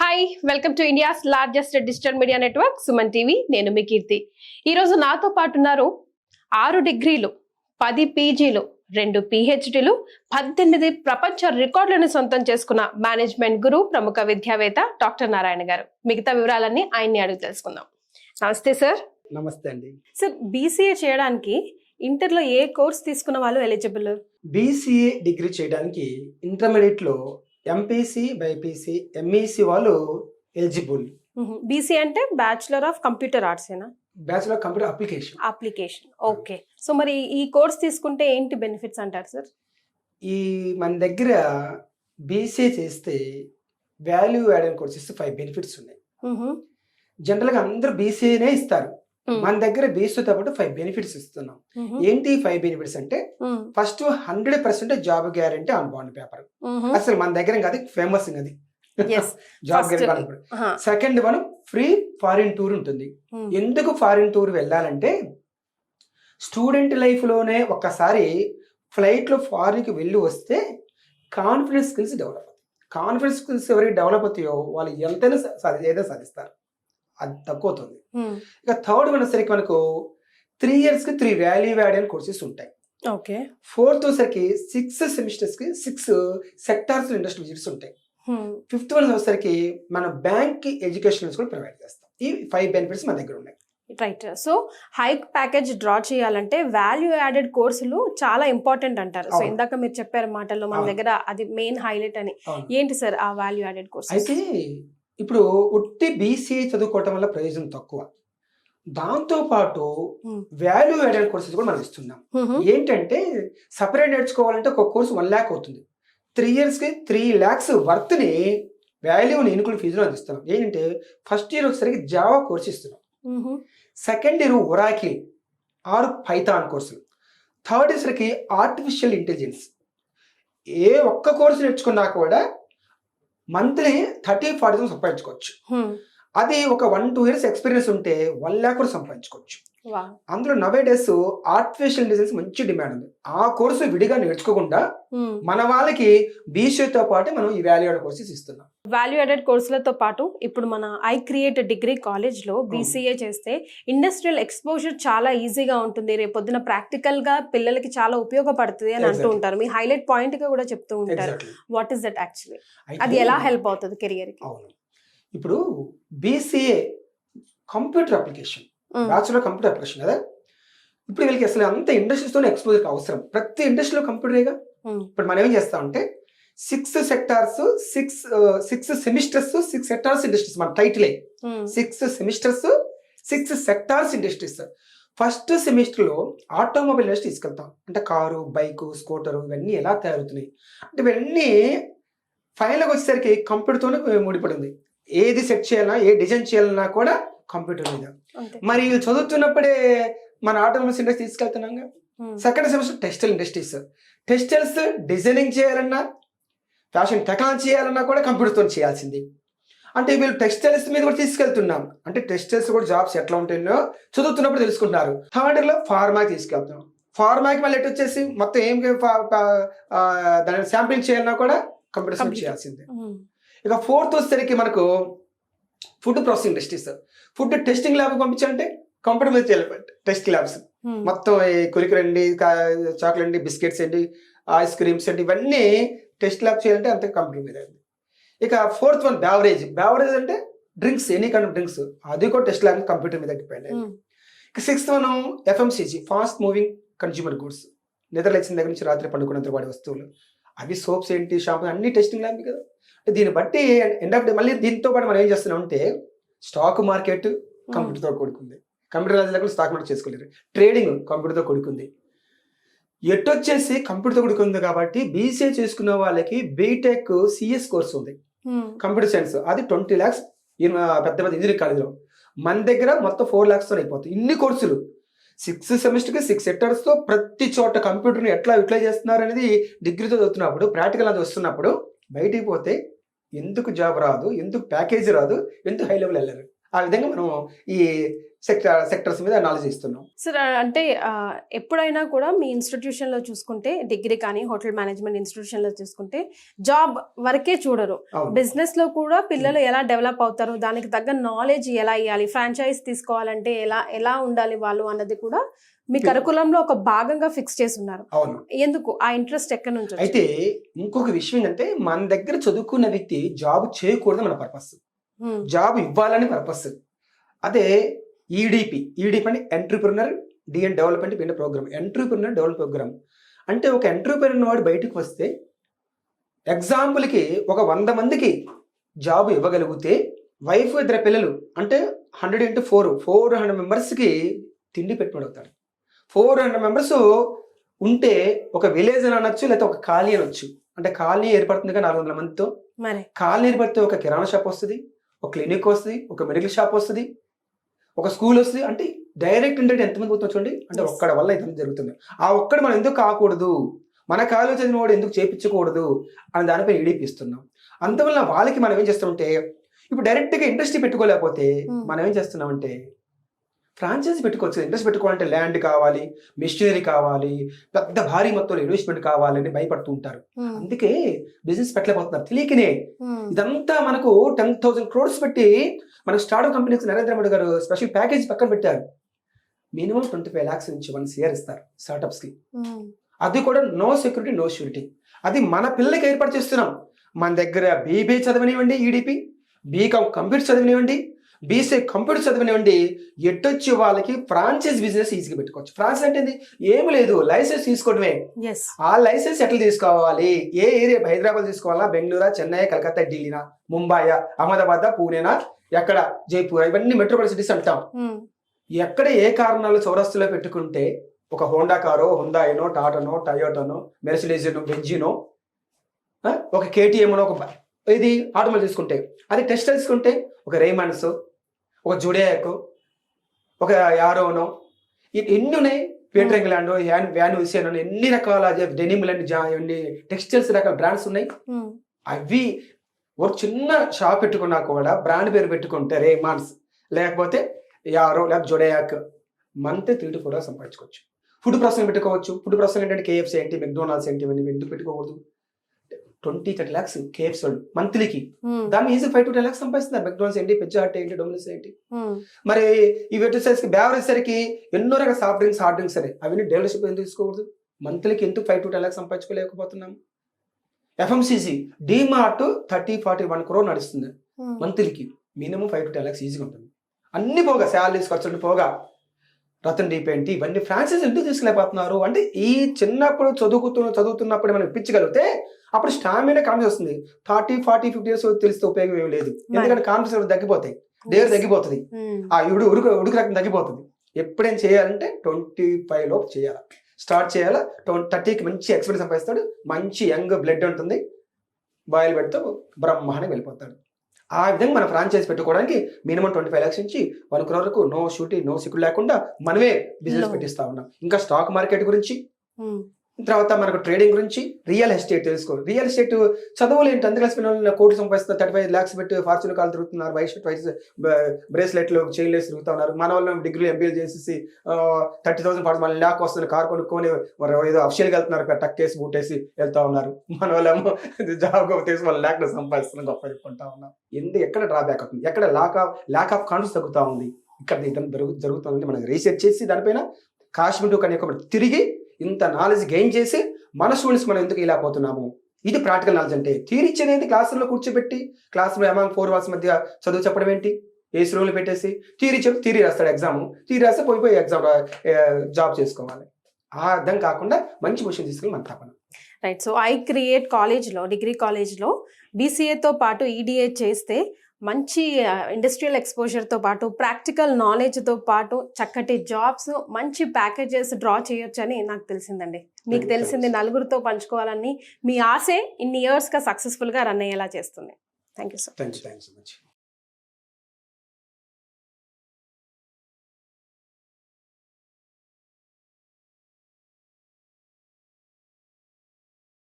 Hi welcome to India's largest digital media network Suman TV. నేను మీ కీర్తి. ఈరోజు నాతో పాటు ఉన్నారు 6 డిగ్రీలు, 10 పీజీలు, 2 పిహెచ్డీలు, 18 ప్రపంచ రికార్డులను సొంతం చేసుకున్న మేనేజ్మెంట్ గురు, ప్రముఖ విద్యావేత్త డాక్టర్ నారాయణ గారు. మిగతా వివరాలన్నీ ఆయన్ని అడిగి తెలుసుకుందాం. నమస్తే సార్. నమస్తే అండి. సార్, బీసీఏ చేయడానికి ఇంటర్లో ఏ కోర్స్ తీసుకున్న వాళ్ళు ఎలిజిబుల్? బీసీఏ డిగ్రీ చేయడానికి ఇంటర్మీడియట్ లో ఎంపీసీ, బైపీసీ, ఎంఈసీ వాళ్ళు ఎలిజిబుల్. బీసీఏ అంటే బ్యాచులర్ ఆఫ్ కంప్యూటర్ ఆర్ట్స్ ఏనా? Bachelor computer application. Okay. So మరి ఈ కోర్స్ తీసుకుంటే ఏంటి బెనిఫిట్స్ అంటారు సార్? మన దగ్గర బీసీఏ చేస్తే వాల్యూ యాడెడ్ కోర్సెస్ 5 బెనిఫిట్స్ ఉన్నాయి. జనరల్ గా అందరూ బీసీఏనే ఇస్తారు. మన దగ్గర బీసీతో పాటు 5 బెనిఫిట్స్ ఇస్తున్నాం. ఏంటి 5 బెనిఫిట్స్ అంటే, first 100% job guarantee on bond paper. అసలు మన దగ్గర కాదు, ఫేమస్ అది job guarantee. Second one, free foreign tour ఉంటుంది. ఎందుకు ఫారిన్ టూర్ వెళ్ళాలంటే, స్టూడెంట్ లైఫ్ లోనే ఒక్కసారి ఫ్లైట్ లో ఫారిన్ కి వెళ్ళి వస్తే కాన్ఫిడెన్స్ స్కిల్స్ డెవలప్ అవుతాయి. కాన్ఫిడెన్స్ స్కిల్స్ ఎవరికి డెవలప్ అవుతాయో వాళ్ళు ఎంతైనా ఏదో సాధిస్తారు. అది తక్కువ అవుతుంది. ఇక థర్డ్ వన్ సరికి మనకు 3 years కి 3 వాల్యూ యాడెడ్ కోర్సెస్ ఉంటాయి. ఓకే. ఫోర్త్ సరికి 6 సెమిస్టర్స్ కి 6 సెక్టార్స్ ఇండస్ట్రీ విజిట్స్ ఉంటాయి. ఫిఫ్త్ వన్ వచ్చేసరికి మనం బ్యాంక్ ఎడ్యుకేషన్ కూడా ప్రొవైడ్ చేస్తాం. ఈ 5 బెనిఫిట్స్ మన దగ్గర ఉన్నాయి. Right. So high package draw చేయాలంటే వాల్యూ యాడెడ్ కోర్సులు చాలా ఇంపార్టెంట్ అంటారు. సో ఇందాక మీరు చెప్పారు మాటల్లో మన దగ్గర అది మెయిన్ హైలైట్ అని. ఏంటి సార్ ఆ వాల్యూ యాడెడ్ కోర్స్? అయితే ఇప్పుడు ఉట్టి బీసీఏ చదువుకోవటం వల్ల ప్రయోజనం తక్కువ. దాంతో పాటు వాల్యూ యాడెడ్ కోర్సెస్ కూడా మనం ఇస్తున్నాం. ఏంటంటే సపరేట్ నేర్చుకోవాలంటే ఒక కోర్సు 1 lakh అవుతుంది. 3 years కి 3 lakhs వర్త్ ని వాల్యూని ఇన్క్లూడ్ ఫీజులో అందిస్తున్నాం. ఏంటంటే ఫస్ట్ ఇయర్ వచ్చేసరికి జావా కోర్స్ ఇస్తున్నాం. Second year Oracle or Python కోర్సులు. థర్డ్ ఇయర్కి ఆర్టిఫిషియల్ ఇంటెలిజెన్స్. ఏ ఒక్క కోర్సు నేర్చుకున్నా కూడా మంత్లీ 30-40 సంపాదించుకోవచ్చు. అది ఒక 1-2 years ఎక్స్పీరియన్స్ ఉంటే 1 lakh కూడా సంపాదించుకోవచ్చు. అందులో నవే డేస్ ఆర్టిఫిషియల్ ఇంటెలిజెన్స్ మంచి డిమాండ్ ఉంది. ఆ కోర్సు విడిగా నేర్చుకోకుండా మన వాళ్ళకి బీసీఏతో పాటు మనం ఈ వాల్యూ యాడెడ్ కోర్సెస్ ఇస్తున్నాం. వాల్యూ యాడెడ్ కోర్సులతో పాటు ఇప్పుడు మన ఐ క్రియేట్ డిగ్రీ కాలేజ్ లో బీసీఏ చేస్తే ఇండస్ట్రియల్ ఎక్స్పోజర్ చాలా ఈజీగా ఉంటుంది. రేపు పొద్దున ప్రాక్టికల్ గా పిల్లలకి చాలా ఉపయోగపడుతుంది అని అంటూ ఉంటారు. మీ హైలైట్ పాయింట్ గా కూడా చెప్తూ ఉంటారు. What is that actually? అది ఎలా హెల్ప్ అవుతుంది కెరియర్ కి? ఇప్పుడు BCA computer application, bachelor computer application కదా. ఇప్పుడు వీళ్ళకి అసలు అంత ఇండస్ట్రీస్తో ఎక్స్పోజర్ అవసరం. ప్రతి ఇండస్ట్రీలో కంప్యూటరేగా. ఇప్పుడు మనం ఏం చేస్తామంటే 6 సెక్టార్స్, 6 సెమిస్టర్స్, 6 సెక్టార్స్ ఇండస్ట్రీస్. మన టైటిలే 6 semesters, 6 sectors industries. First semester లో ఆటోమొబైల్ ఇండస్ట్రీ తీసుకెళ్తాం. అంటే కారు, బైకు, స్కూటరు ఇవన్నీ ఎలా తయారవుతున్నాయి అంటే ఇవన్నీ ఫైనల్గా వచ్చేసరికి కంప్యూటర్తోనే ముడిపడింది. ఏది సెట్ చేయాలన్నా, ఏ డిజైన్ చేయాలన్నా కూడా కంప్యూటర్ మీద. మరి చదువుతున్నప్పుడే మన ఆటోమొబైల్స్ ఇండస్ట్రీ తీసుకెళ్తున్నాం. Second semester textile industries. Textiles designing చేయాలన్నా, ఫ్యాషన్ టెక్నాలజీ చేయాలన్నా కూడా కంప్యూటర్తో చేయాల్సింది. అంటే వీళ్ళు టెక్స్టైల్స్ మీద కూడా తీసుకెళ్తున్నాం. అంటే టెక్స్టైల్స్ కూడా జాబ్స్ ఎట్లా ఉంటాయో చదువుతున్నప్పుడు తెలుసుకుంటున్నారు. థర్డ్ ఇయర్లో ఫార్మాకి తీసుకెళ్తున్నాం. ఫార్మాకి మళ్ళీ ఎటు వచ్చేసి మొత్తం ఏం దాని శాంపిలింగ్ చేయాలన్నా కూడా కంప్యూటర్ చేయాల్సిందే. ఇక ఫోర్త్ వచ్చేసరికి మనకు food processing industries. Food testing lab పంపించాలంటే కంప్యూటర్ మీద చేయాలి. టెస్ట్ ల్యాబ్స్ మొత్తం కురికురు అండి, చాక్లెట్ అండి, బిస్కెట్స్ అండి, ఐస్ క్రీమ్స్ అండి, ఇవన్నీ టెస్ట్ ల్యాబ్ చేయాలంటే అంతే కంప్యూటర్ మీద. ఇక ఫోర్త్ వన్ బ్యావరేజ్. బ్యావరేజ్ అంటే drinks, any kind of drinks, అది కూడా టెస్ట్ ల్యాబ్ కంప్యూటర్ మీద డిపెండ్ అయ్యింది. ఇక sixth one FMCG, fast moving consumer goods. నిద్ర లేచిన దగ్గర నుంచి రాత్రి పండుకున్నంత వాడే వస్తువులు, అవి సోప్స్ ఏంటి, షాంపూ అన్ని టెస్టింగ్ ల్యాబ్ కదా. దీన్ని బట్టి ఎండ్ ఆఫ్ డే మళ్ళీ దీంతో పాటు మనం ఏం చేస్తున్నాం అంటే స్టాక్ మార్కెట్ కంప్యూటర్తో కూడుకుంది. కంప్యూటర్ లేకుండా స్టాక్ మార్కెట్ చేసుకోలేరు. ట్రేడింగ్ కంప్యూటర్తో కూడుకుంది. ఎట్టొచ్చేసి కంప్యూటర్తో కూడుకుంది కాబట్టి బీసీఏ చేసుకున్న వాళ్ళకి బీటెక్ సిఎస్ కోర్స్ ఉంది, కంప్యూటర్ సైన్స్. అది 20 lakhs పెద్ద పెద్ద ఇంజనీరింగ్ కాలేజీలో. మన దగ్గర మొత్తం 4 lakhs అయిపోతాయి. ఇన్ని కోర్సులు 6 సెమిస్టర్కి 6 సెక్టర్స్తో ప్రతి చోట కంప్యూటర్ని ఎట్లా యూటిలైజ్ చేస్తున్నారు అనేది డిగ్రీతో చదువుతున్నప్పుడు, ప్రాక్టికల్ అది వస్తున్నప్పుడు బయటికి పోతే ఎందుకు జాబ్ రాదు, ఎందుకు ప్యాకేజీ రాదు, ఎందుకు హై లెవెల్ వెళ్ళరు. ఆ విధంగా మనం ఈ సెక్టర్స్ మీద నాలెడ్జ్ ఇస్తున్నాం. సార్ అంటే ఎప్పుడైనా కూడా మీ ఇన్స్టిట్యూషన్లో చూసుకుంటే డిగ్రీ కానీ హోటల్ మేనేజ్మెంట్ ఇన్స్టిట్యూషన్లో చూసుకుంటే జాబ్ వరకే చూడరు, అవును. బిజినెస్లో కూడా పిల్లలు ఎలా డెవలప్ అవుతారు, దానికి తగ్గ నాలెడ్జ్ ఎలా ఇవ్వాలి, ఫ్రాంచైజ్ తీసుకోవాలంటే ఎలా ఉండాలి వాళ్ళు అన్నది కూడా మీ కరికులంలో ఒక భాగంగా ఫిక్స్ చేసి ఉన్నారు. అవును. ఎందుకు ఆ ఇంట్రెస్ట్ ఎక్కడి నుంచి వచ్చింది? అయితే ఇంకొక విషయం ఏంటంటే మన దగ్గర చదువుకున్న వ్యక్తి జాబ్ చేయకూడదు మన పర్పస్, జాబ్ ఇవ్వాలని పర్పస్. అదే ఈడిపి అంటే entrepreneur development program. Entrepreneur develop program అంటే ఒక ఎంటర్‌ప్రెన్యూర్ వాడు బయటకు వస్తే ఎగ్జాంపుల్కి ఒక 100 మందికి జాబ్ ఇవ్వగలిగితే వైఫ్ 2 పిల్లలు అంటే 100 into 400 మెంబర్స్కి తిండి పెట్టుబడవుతారు. 400 మెంబర్స్ ఉంటే ఒక విలేజ్ అని అనొచ్చు, లేకపోతే ఒక కాలనీ అనొచ్చు. అంటే కాలనీ ఏర్పడుతుంది కదా 400 మందితో. కాలనీ ఏర్పడితే ఒక కిరాణా షాప్ వస్తుంది, ఒక క్లినిక్ వస్తుంది, ఒక మెడికల్ షాప్ వస్తుంది, ఒక స్కూల్ వస్తుంది. అంటే డైరెక్ట్ ఇండైరెక్ట్ ఎంతమంది పోతుంది చూడండి. అంటే ఒక్కడ వల్ల ఇదంతా జరుగుతుంది. ఆ ఒక్కడు మనం ఎందుకు కాకూడదు, మన కాలేజ్ చదివిన వాడు ఎందుకు చేయించకూడదు అని దానిపై ఈడీపీ ఇస్తున్నాం. అందువల్ల వాళ్ళకి మనం ఏం చేస్తామంటే ఇప్పుడు డైరెక్ట్గా ఇండస్ట్రీ పెట్టుకోలేకపోతే మనం ఏం చేస్తున్నామంటే ఫ్రాంచైజీ పెట్టుకోవచ్చు. ఇంట్రెస్ట్ పెట్టుకోవాలంటే ల్యాండ్ కావాలి, మిషనరీ కావాలి, పెద్ద భారీ మొత్తంలో ఇన్వెస్ట్మెంట్ కావాలని భయపడుతూ ఉంటారు. అందుకే బిజినెస్ పెట్టలేకపోతున్నారు తెలియకనే. ఇదంతా మనకు 10,000 crores పెట్టి మనకు స్టార్ట్అప్ కంపెనీస్ నరేంద్ర మోడీ గారు స్పెషల్ ప్యాకేజ్ పక్కన పెట్టారు. మినిమం 25 lakhs నుంచి 1 year ఇస్తారు స్టార్ట్అప్స్కి. అది కూడా నో సెక్యూరిటీ నో ష్యూరిటీ. అది మన పిల్లలకి ఏర్పాటు చేస్తున్నాం. మన దగ్గర బీబీఏ చదవనివ్వండి, ఈడీపీ, బీకామ్ కంప్యూటర్ చదివినివ్వండి, బీసీ కంప్యూటర్ చదివినివ్వండి, ఎట్టొచ్చి వాళ్ళకి ఫ్రాంచైజ్ బిజినెస్ ఈజీగా పెట్టుకోవచ్చు. ఫ్రాంచైజ్ అంటే ఏమి లేదు, లైసెన్స్ తీసుకోవడమే. ఆ లైసెన్స్ ఎట్లా తీసుకోవాలి, ఏ ఏరియా, హైదరాబాద్ తీసుకోవాలా, బెంగళూరా, చెన్నై, కలకత్తా, ఢిల్లీనా, ముంబాయా, అహ్మదాబాద్, పూణేనా, ఎక్కడ, జైపూర్, ఇవన్నీ మెట్రోపాలిటన్ సిటీస్ అంటాం. ఎక్కడ ఏ కారణాలు చౌరస్తులో పెట్టుకుంటే ఒక హోండా కారో, హుందాయినో, టాటానో, టయోటానో, మెర్సిడీస్నో, బెంజినో, ఒక కేటీఎంనో, ఒక ఇది ఆటోమొబైల్ తీసుకుంటే, అది టెక్స్టైల్స్ తీసుకుంటే ఒక రేమండ్స్, ఒక జుడియాకో, ఒక యారోనో, ఎన్ని ఉన్నాయి, పీటర్ ఇంగ్లాండ్, వ్యాన్ విసియన్, ఎన్ని రకాల డెనిమ్ లాంటి టెక్స్టైల్స్ రకాల బ్రాండ్స్ ఉన్నాయి. అవి ఒక చిన్న షాప్ పెట్టుకున్నా కూడా బ్రాండ్ పేరు పెట్టుకుంటే రేమాన్స్ లేకపోతే యారో లేకపోతే జుడియాక్ మంత్ 3 to 4 lakhs సంపాదించుకోవచ్చు. ఫుడ్ ప్రాసెసింగ్ పెట్టుకోవచ్చు. ఫుడ్ ప్రాసెసింగ్ ఏంటంటే కేఎఫ్సీ ఏంటి, మెక్డోనాల్డ్స్ ఏంటి, ఇవన్నీ ఎందుకు పెట్టుకోకూడదు? 20-30 lakhs కేఎఫ్సీ వాళ్ళు మంత్లీకి, దాన్ని ఈజీ 5 to 10 lakhs సంపాదిస్తున్నారు. మెక్డోనాల్డ్స్ ఏంటి, పిజ్జా హట్ ఏంటి, డొమినోస్ ఏంటి. మరి ఇవి వచ్చేసరికి బేవరేజ్సరికి ఎన్నో రకాల సాఫ్ట్ డ్రింక్స్, హార్డ్ డ్రింక్స్ సరే, అవన్నీ డెవలప్షిప్ ఎందుకు తీసుకోకూడదు? మంత్లీకి ఎందుకు 5 to 10 lakhs సంపాదించుకోలేకపోతున్నాం? ఎఫ్ఎంసీజీ డీమార్ట్ 30-41 crore నడుస్తుంది మంత్లీకి. మినిమం 5 to 10 lakhs ఈజీగా ఉంటుంది. అన్ని పోగా శాలరీస్ ఖర్చులు పోగా రతన్ డీప్ ఏంటి, ఇవన్నీ ఫ్రాంచైజ్ ఎందుకు తీసుకెళ్ళిపోతున్నారు అంటే ఈ చిన్నప్పుడు చదువుతున్నప్పుడు మనం ఇప్పించగలిగితే అప్పుడు స్టామినా కాన్ఫిడెన్స్ వస్తుంది. 30, 40, 50 years తెలిస్తే ఉపయోగం ఏమి లేదు. ఎందుకంటే కాన్ఫిడెన్స్ తగ్గిపోతాయి, డేర్ తగ్గిపోతుంది, ఆ ఉడుకు రకం తగ్గిపోతుంది. ఎప్పుడేం చేయాలంటే 25 లోపు చేయాలి, స్టార్ట్ చేయాలా. 30కి మంచి ఎక్స్పీరియన్స్ సంపాదిస్తాడు, మంచి యంగ్ బ్లడ్ ఉంటుంది, బాయిల్ పెడితే బ్రహ్మాండంగా వెళ్ళిపోతాడు. ఆ విధంగా మనం ఫ్రాంచైజ్ పెట్టుకోవడానికి మినిమం 25 lakhs నుంచి 1 crore వరకు నో షూటీ నో సిక్యూరిటీ లేకుండా మనమే బిజినెస్ పెట్టిస్తా ఉన్నాం. ఇంకా స్టాక్ మార్కెట్ గురించి, తర్వాత మనకు ట్రేడింగ్ గురించి, రియల్ ఎస్టేట్ తెలుసుకోవాలి. రియల్ ఎస్టేట్ చదువులు ఏంటి, 10th class పిల్లలు కోట్లు సంపాదిస్తున్నారు, 35 lakhs పెట్టి ఫార్చ్యూన్ కాలు తిరుగుతున్నారు, వైస్ బ్రేస్లెట్లు చైన్లేసి తిరుగుతూ ఉన్నారు. మన వాళ్ళు డిగ్రీలు ఎంబీఏ చేసేసి 30,000 40 lakh వస్తుంది, కారు కొనుక్కొని ఏదో అఫిషియల్గా వెళ్తున్నారు, టక్ వేసి బూటేసి వెళ్తా ఉన్నారు. మన వాళ్ళేమో జాబ్ తీసి వాళ్ళ lakh సంపాదిస్తున్నారు, గొప్ప చెప్పుకుంటా ఉన్నాం. ఎక్కడ డ్రాబ్యాక్ అవుతుంది, ఎక్కడ ల్యాక్ ఆఫ్ కాన్ఫిడెన్స్ తగ్గుతూ ఉంది, ఇక్కడ ఇదంతా జరుగుతుంది. మనం రీసెర్చ్ చేసి దానిపైన కాశ్మీర్ కన్యాకుమారి తిరిగి ఇంత నాలెడ్జ్ గెయిన్ చేసి మన స్టూడెంట్స్ మనం ఎందుకు ఇలా పోతున్నాము, ఇది ప్రాక్టికల్ నాలెడ్జ్ అంటే. థియరీ ఇచ్చేది క్లాసుల్లో కూర్చోబెట్టి క్లాస్ అమాంగ్ 4 walls మధ్య చదువు చెప్పడం ఏంటి, ఏసీ రూమ్లు పెట్టేసి థియరీ చెప్పి థియరీ రాస్తాడు, ఎగ్జామ్ థియరీ రాస్తే పోయి ఎగ్జామ్ జాబ్ చేసుకోవాలి. ఆ అర్థం కాకుండా మంచి పొజిషన్ తీసుకుని మన తపన. రైట్. సో ఐ క్రియేట్ కాలేజ్లో, డిగ్రీ కాలేజ్లో బీసీఏతో పాటు ఈడీఏ చేస్తే మంచి ఇండస్ట్రియల్ ఎక్స్పోజర్తో పాటు ప్రాక్టికల్ నాలెడ్జ్తో పాటు చక్కటి జాబ్స్, మంచి ప్యాకేజెస్ డ్రా చేయొచ్చు అని నాకు తెలిసిందండి. మీకు తెలిసింది నలుగురితో పంచుకోవాలని మీ ఆశే ఇన్ని ఇయర్స్గా సక్సెస్ఫుల్గా రన్ అయ్యేలా చేస్తుంది. Thank you so much.